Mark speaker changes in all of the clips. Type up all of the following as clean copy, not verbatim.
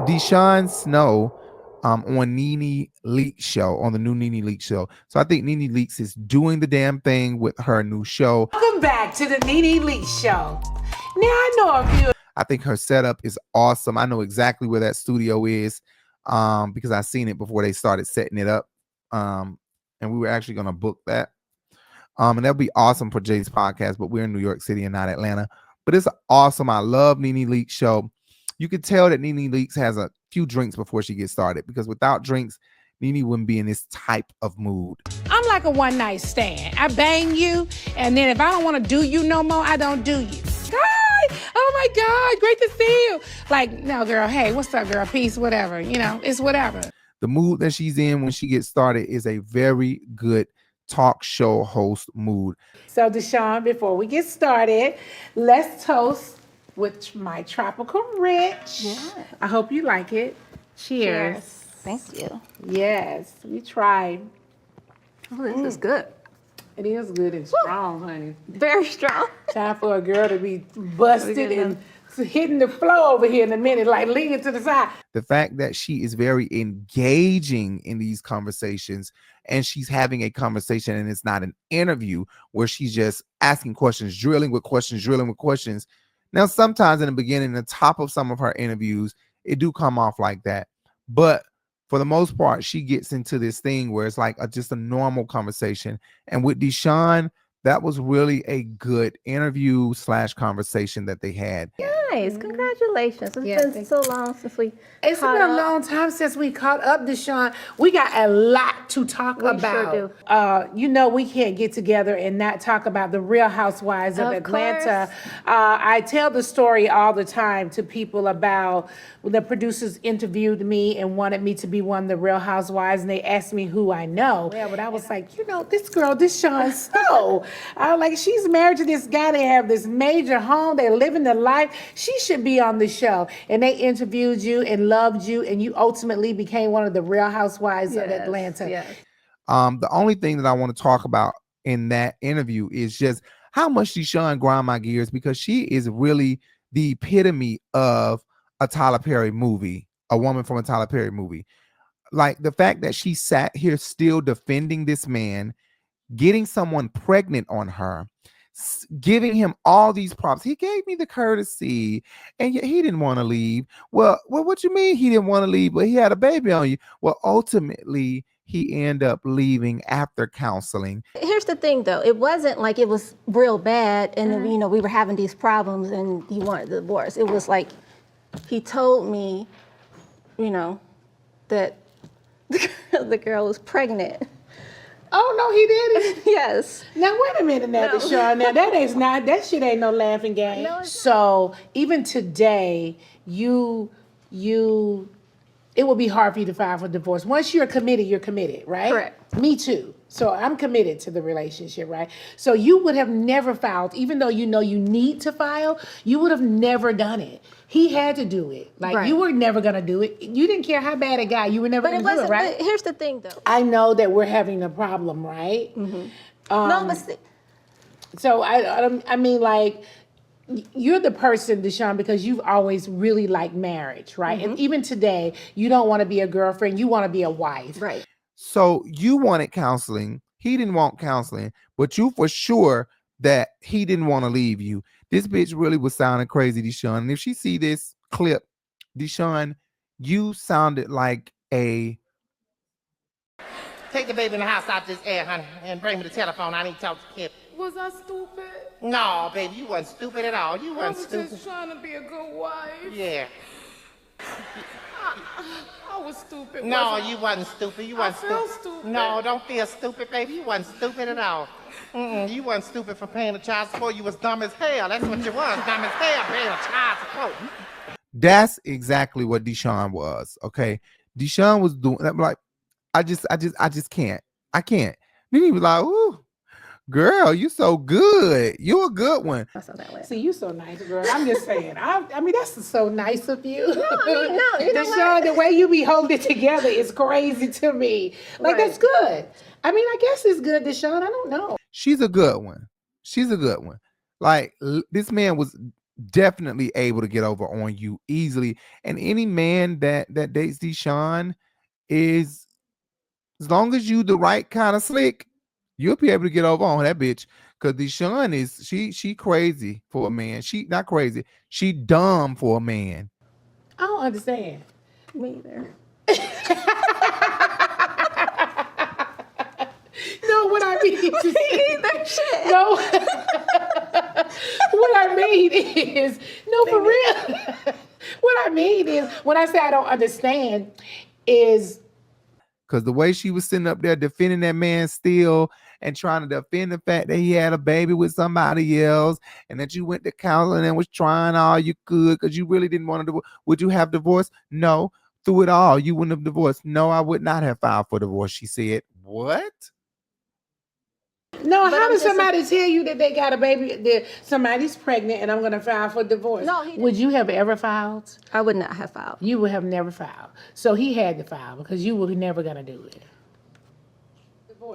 Speaker 1: Deshawn Snow on Nene Leakes show, on the new Nene Leakes show. So I think Nene Leakes is doing the damn thing with her new show.
Speaker 2: Welcome back to the Nene Leakes show. Now I know a few.
Speaker 1: I think her setup is awesome. I know exactly where that studio is because I seen it before they started setting it up. And we were actually going to book that. And that'll be awesome for Jay's podcast, but we're in New York City and not Atlanta. But it's awesome. I love Nene Leakes show. You could tell that Nene Leakes has a few drinks before she gets started, because without drinks, Nene wouldn't be in this type of mood.
Speaker 2: I'm like a one-night stand. I bang you, and then if I don't want to do you no more, I don't do you. Hi! Oh my God, great to see you. Like, no, girl, hey, what's up, girl? Peace, whatever. You know, it's whatever.
Speaker 1: The mood that she's in when she gets started is a very good talk show host mood.
Speaker 2: So, Deshawn, before we get started, let's toast with my tropical rich.
Speaker 3: Yeah.
Speaker 2: I hope you like it. Cheers.
Speaker 3: Thank you.
Speaker 2: Yes, we tried.
Speaker 3: Oh, this is good.
Speaker 2: It is good and strong, honey.
Speaker 3: Very strong.
Speaker 2: Time for a girl to be busted and hitting the floor over here in a minute, like leaning to the side.
Speaker 1: The fact that she is very engaging in these conversations, and she's having a conversation, and it's not an interview where she's just asking questions, drilling with questions. Now, sometimes in the beginning, the top of some of her interviews, it do come off like that. But for the most part, she gets into this thing where it's like just a normal conversation. And with Deshawn, that was really a good interview / conversation that they had.
Speaker 3: Nice. Congratulations. It's been so long since we
Speaker 2: It's been a long time since we caught up, Deshawn. We got a lot to talk about.
Speaker 3: Sure do.
Speaker 2: You know, we can't get together and not talk about the Real Housewives of Atlanta.
Speaker 3: Course.
Speaker 2: I tell the story all the time to people about when the producers interviewed me and wanted me to be one of the Real Housewives, and they asked me who I know. Yeah, but I was like, you know, this girl, Deshawn Snow. I was like, she's married to this guy. They have this major home. They're living the life. She should be on the show. And they interviewed you and loved you, and you ultimately became one of the Real Housewives of Atlanta.
Speaker 3: Yes.
Speaker 1: The only thing that I want to talk about in that interview is just how much Deshawn grind my gears, because she is really the epitome of a Tyler Perry movie, a woman from a Tyler Perry movie. Like the fact that she sat here still defending this man, getting someone pregnant on her, giving him all these props. He gave me the courtesy, and yet he didn't want to leave. Well, what you mean he didn't want to leave? But he had a baby on you. Well, ultimately, he ended up leaving after counseling.
Speaker 3: Here's the thing, though. It wasn't like it was real bad, and you know we were having these problems, and he wanted the divorce. It was like he told me, you know, that the girl was pregnant.
Speaker 2: Oh, no, he didn't.
Speaker 3: Yes.
Speaker 2: Now, wait a minute now,
Speaker 3: No.
Speaker 2: Deshawn. Now, that shit ain't no laughing game.
Speaker 3: No, it's
Speaker 2: so, even today, it would be hard for you to file for divorce. Once you're committed, right?
Speaker 3: Correct.
Speaker 2: Me too. So, I'm committed to the relationship, right? So, you would have never filed, even though you know you need to file, you would have never done it. He had to do it. Like,
Speaker 3: Right.
Speaker 2: you were never going to do it. You didn't care how bad it got. You were never
Speaker 3: But
Speaker 2: going
Speaker 3: it
Speaker 2: to do it,
Speaker 3: wasn't.
Speaker 2: right?
Speaker 3: But here's the thing, though.
Speaker 2: I know that we're having a problem, right?
Speaker 3: No, but
Speaker 2: So I mean, like, you're the person, Deshawn, because you've always really liked marriage, right? And even today, you don't want to be a girlfriend, you want to be a wife.
Speaker 3: right.
Speaker 1: So you wanted counseling. He didn't want counseling, but you for sure that he didn't want to leave you. This bitch really was sounding crazy, Deshawn. And if she see this clip, Deshawn, you sounded like a...
Speaker 4: Take the baby in the house out this air, honey, and bring me the telephone. I need to talk to Kip.
Speaker 5: Was I stupid?
Speaker 4: No, baby, you wasn't stupid at all. You
Speaker 5: I
Speaker 4: wasn't
Speaker 5: was
Speaker 4: stupid.
Speaker 5: just trying to be a good wife.
Speaker 4: Yeah.
Speaker 5: I was stupid.
Speaker 4: No,
Speaker 5: wasn't I?
Speaker 4: you wasn't stupid. You
Speaker 5: I
Speaker 4: wasn't
Speaker 5: feel stupid.
Speaker 4: No, don't feel stupid, baby. You wasn't stupid at all. You wasn't stupid for paying the child support. You was dumb as hell. That's what you was. Dumb as hell paying the child support.
Speaker 1: That's exactly what Deshawn was. Okay. Deshawn was doing that. Like, I just can't. I can't. Then he was like, ooh, girl, you so good. You a good one.
Speaker 3: I saw that way.
Speaker 2: See, you so nice, girl. I'm just saying. I mean, that's so nice of you.
Speaker 3: No, you know
Speaker 2: Deshawn,
Speaker 3: what?
Speaker 2: the way you be holding it together is crazy to me. Like,
Speaker 3: Right.
Speaker 2: that's good. I mean, I guess it's good, Deshawn. I don't know.
Speaker 1: She's a good one. She's a good one. Like, this man was definitely able to get over on you easily. And any man that dates Deshawn is, as long as you the right kind of slick, you'll be able to get over on that bitch. Cause Deshawn is she crazy for a man. She not crazy. She dumb for a man.
Speaker 2: I don't understand.
Speaker 3: Me either.
Speaker 2: No, what I mean is
Speaker 3: Shit.
Speaker 2: no. What I mean is no, for real. What I mean is when I say I don't understand is
Speaker 1: Because the way she was sitting up there defending that man still and trying to defend the fact that he had a baby with somebody else and that you went to counseling and was trying all you could because you really didn't want to divorce. Would you have divorced? No. Through it all, you wouldn't have divorced. No, I would not have filed for divorce. She said, what?
Speaker 2: no.
Speaker 3: But
Speaker 2: How
Speaker 3: I'm
Speaker 2: does
Speaker 3: just
Speaker 2: somebody tell you that they got a baby, that somebody's pregnant and I'm going to file for divorce?
Speaker 3: No, he didn't.
Speaker 2: Would you have ever filed?
Speaker 3: I would not have filed.
Speaker 2: You would have never filed. So he had to file because you were never going to do it.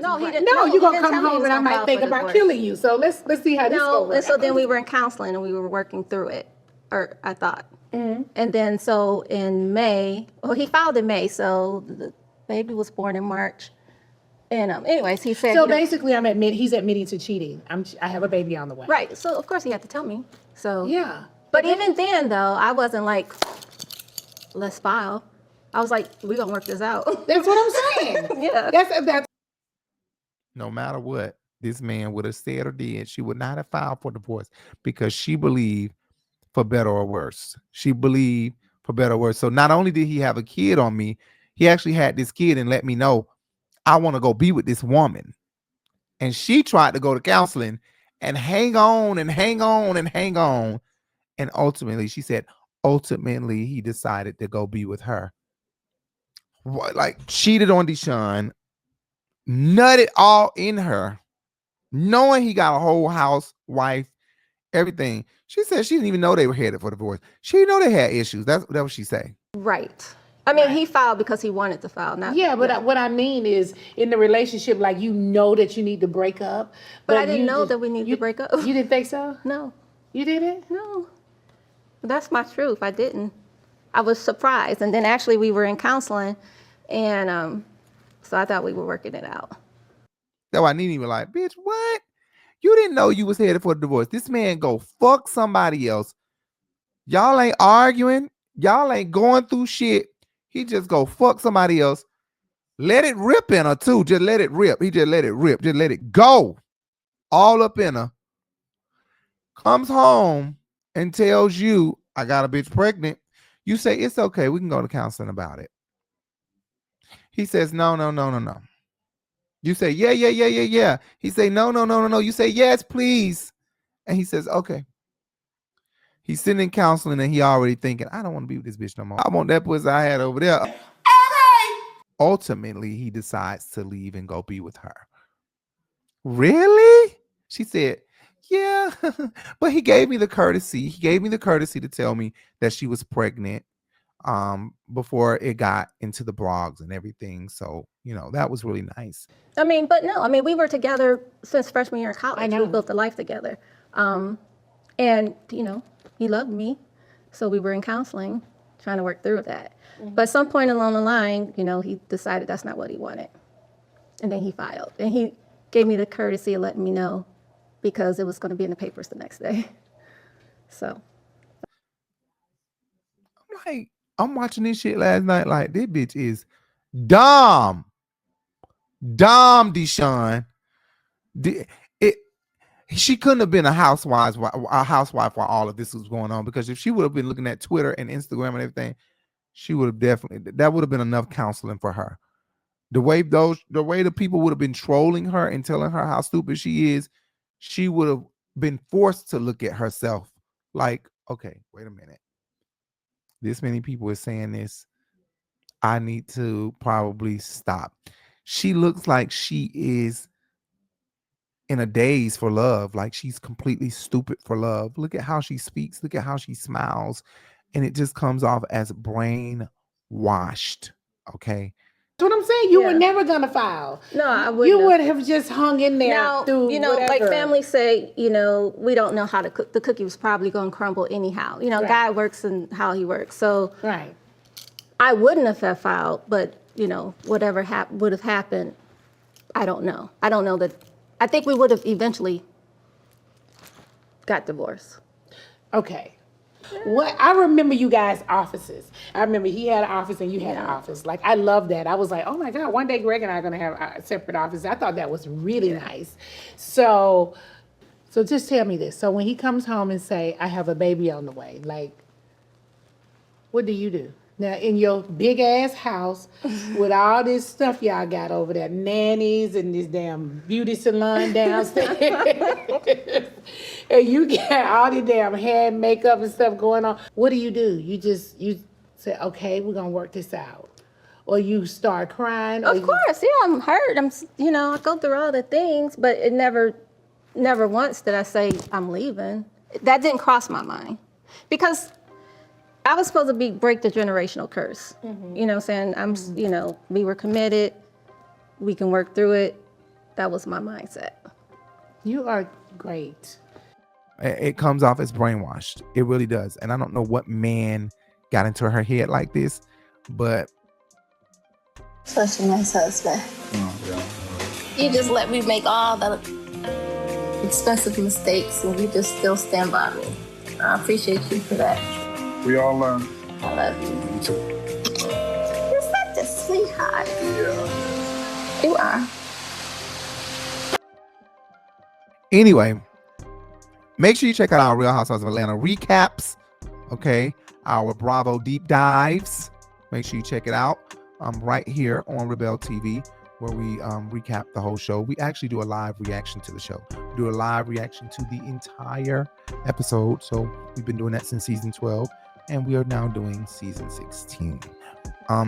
Speaker 3: No, he didn't.
Speaker 2: No,
Speaker 3: he
Speaker 2: you're gonna
Speaker 3: didn't tell
Speaker 2: come
Speaker 3: me he
Speaker 2: home
Speaker 3: was
Speaker 2: and I
Speaker 3: gonna
Speaker 2: might
Speaker 3: file
Speaker 2: think
Speaker 3: for
Speaker 2: about
Speaker 3: divorce.
Speaker 2: killing you. So let's see how this
Speaker 3: No,
Speaker 2: goes.
Speaker 3: and so then we were in counseling and we were working through it, or I thought.
Speaker 2: Mm-hmm.
Speaker 3: And then so in May, well, he filed in May, so the baby was born in March. And anyways, he said.
Speaker 2: So
Speaker 3: he didn't-
Speaker 2: basically, he's admitting to cheating. I have a baby on the way.
Speaker 3: right. So of course he had to tell me. So
Speaker 2: Yeah.
Speaker 3: But even then, though, I wasn't like, let's file. I was like, we're gonna work this out.
Speaker 2: That's what I'm saying.
Speaker 3: Yeah.
Speaker 2: That's
Speaker 1: No matter what this man would have said or did, she would not have filed for divorce because she believed for better or worse. She believed for better or worse. So not only did he have a kid on me, he actually had this kid and let me know, I want to go be with this woman. And she tried to go to counseling and hang on and hang on and hang on. And ultimately, she said, ultimately, he decided to go be with her. Like cheated on Deshawn, nutted all in her, knowing he got a whole house, wife, everything. She said she didn't even know they were headed for divorce. She didn't know they had issues. That's what she said.
Speaker 3: Right. I mean, he filed because he wanted to file, not.
Speaker 2: yeah. But what I mean is, in the relationship, like you know that you need to break up.
Speaker 3: But I didn't
Speaker 2: you
Speaker 3: know
Speaker 2: just-
Speaker 3: that we needed to break up.
Speaker 2: You didn't think so?
Speaker 3: No,
Speaker 2: You didn't?
Speaker 3: no. That's my truth. I didn't. I was surprised, and then actually we were in counseling, and so I thought we were working it out.
Speaker 1: That's why Nene was like, bitch, what? You didn't know you was headed for a divorce. This man go fuck somebody else. Y'all ain't arguing. Y'all ain't going through shit. He just go fuck somebody else. Let it rip in her too. Just let it rip. He just let it rip. Just let it go. All up in her. Comes home and tells you, I got a bitch pregnant. You say, it's okay. We can go to counseling about it. He says, no. You say, yeah. He say, no. You say, yes, please. And he says, okay. He's sitting in counseling and he already thinking, I don't want to be with this bitch no more. I want that pussy I had over there. Okay. Ultimately, he decides to leave and go be with her. Really? She said, yeah. But he gave me the courtesy. He gave me the courtesy to tell me that she was pregnant before it got into the blogs and everything. So, that was really nice.
Speaker 3: I mean, but no, I mean, we were together since freshman year in college.
Speaker 2: I know.
Speaker 3: We built a life together. And, he loved me. So we were in counseling, trying to work through that. Mm-hmm. But at some point along the line, he decided that's not what he wanted. And then he filed. And he gave me the courtesy of letting me know because it was going to be in the papers the next day. So.
Speaker 1: I'm watching this shit last night like, this bitch is dumb. Dumb, Deshawn. She couldn't have been a housewife while all of this was going on, because if she would have been looking at Twitter and Instagram and everything, she would have that would have been enough counseling for her. The way the people would have been trolling her and telling her how stupid she is, she would have been forced to look at herself like, okay, wait a minute. This many people are saying this. I need to probably stop. She looks like she is in a daze for love, like she's completely stupid for love. Look at how she speaks. Look at how she smiles. And it just comes off as brainwashed. Okay.
Speaker 2: That's what I'm saying. You were never gonna file.
Speaker 3: No, I wouldn't.
Speaker 2: You would have just hung in there
Speaker 3: Now,
Speaker 2: through
Speaker 3: like
Speaker 2: whatever.
Speaker 3: family say, we don't know how to cook. The cookie was probably going to crumble anyhow. God works and how he works. So
Speaker 2: Right.
Speaker 3: I wouldn't have filed, but, whatever would have happened, I don't know. I don't know that. I think we would have eventually got divorced.
Speaker 2: Okay. What I remember you guys' offices. I remember he had an office and you had an office. Like, I love that. I was like, oh my God, one day Greg and I are gonna have a separate office. I thought that was really nice. So just tell me this. So when he comes home and say, I have a baby on the way, like, what do you do? Now, in your big ass house with all this stuff y'all got over there, nannies and this damn beauty salon downstairs, and you got all the damn hair and makeup and stuff going on, what do? You say, okay, we're gonna work this out. Or you start crying.
Speaker 3: Of course, yeah, I'm hurt. I go through all the things, but it never once did I say I'm leaving. That didn't cross my mind because I was supposed to break the generational curse. You know what I'm saying? We were committed. We can work through it. That was my mindset.
Speaker 2: You are great.
Speaker 1: It comes off as brainwashed. It really does. And I don't know what man got into her head like this, but.
Speaker 3: Such a nice husband. You just let me make all the expensive mistakes and you just still stand by me. I appreciate you for that.
Speaker 6: We all learn.
Speaker 3: I love you.
Speaker 6: Me too.
Speaker 3: You're such a sweetheart.
Speaker 6: Yeah.
Speaker 3: You are.
Speaker 1: Anyway, make sure you check out our Real Housewives of Atlanta recaps. Okay. Our Bravo deep dives. Make sure you check it out. Right here on Rebel TV, where we recap the whole show. We actually do a live reaction to the show. We do a live reaction to the entire episode. So we've been doing that since season 12. And we are now doing season 16.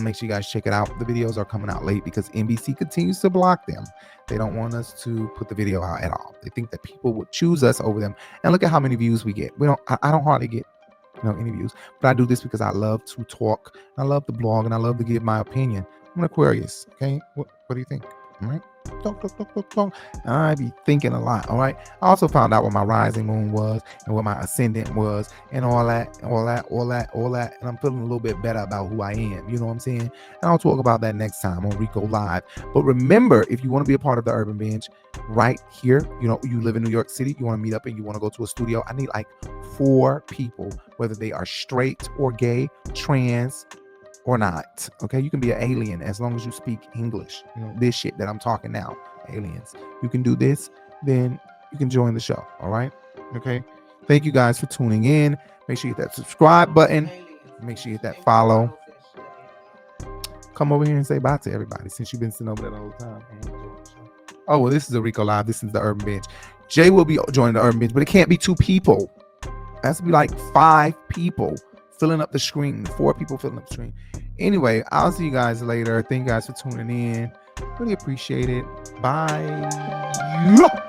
Speaker 1: Make sure you guys check it out. The videos are coming out late because NBC continues to block them. They don't want us to put the video out at all. They think that people would choose us over them. And look at how many views we get. I don't hardly get any views, but I do this because I love to talk. I love to blog and I love to give my opinion. I'm an Aquarius. Okay. What do you think? All right. Talk. I be thinking a lot. All right. I also found out what my rising moon was and what my ascendant was and all that. And I'm feeling a little bit better about who I am. You know what I'm saying? And I'll talk about that next time on Rico Live. But remember, if you want to be a part of the Urban Bench right here, you live in New York City, you want to meet up and you want to go to a studio, I need like 4 people, whether they are straight or gay, trans, or not. Okay, you can be an alien as long as you speak English. This shit that I'm talking now, aliens. You can do this, then you can join the show. All right. Okay. Thank you guys for tuning in. Make sure you hit that subscribe button. Make sure you hit that follow. Come over here and say bye to everybody since you've been sitting over there the whole time. Oh, well, this is the Rico Live. This is the Urban Bench. Jay will be joining the Urban Bench, but it can't be 2 people. It has to be like 5 people filling up the screen. 4 people filling up the screen. Anyway, I'll see you guys later. Thank you guys for tuning in. Really appreciate it. Bye.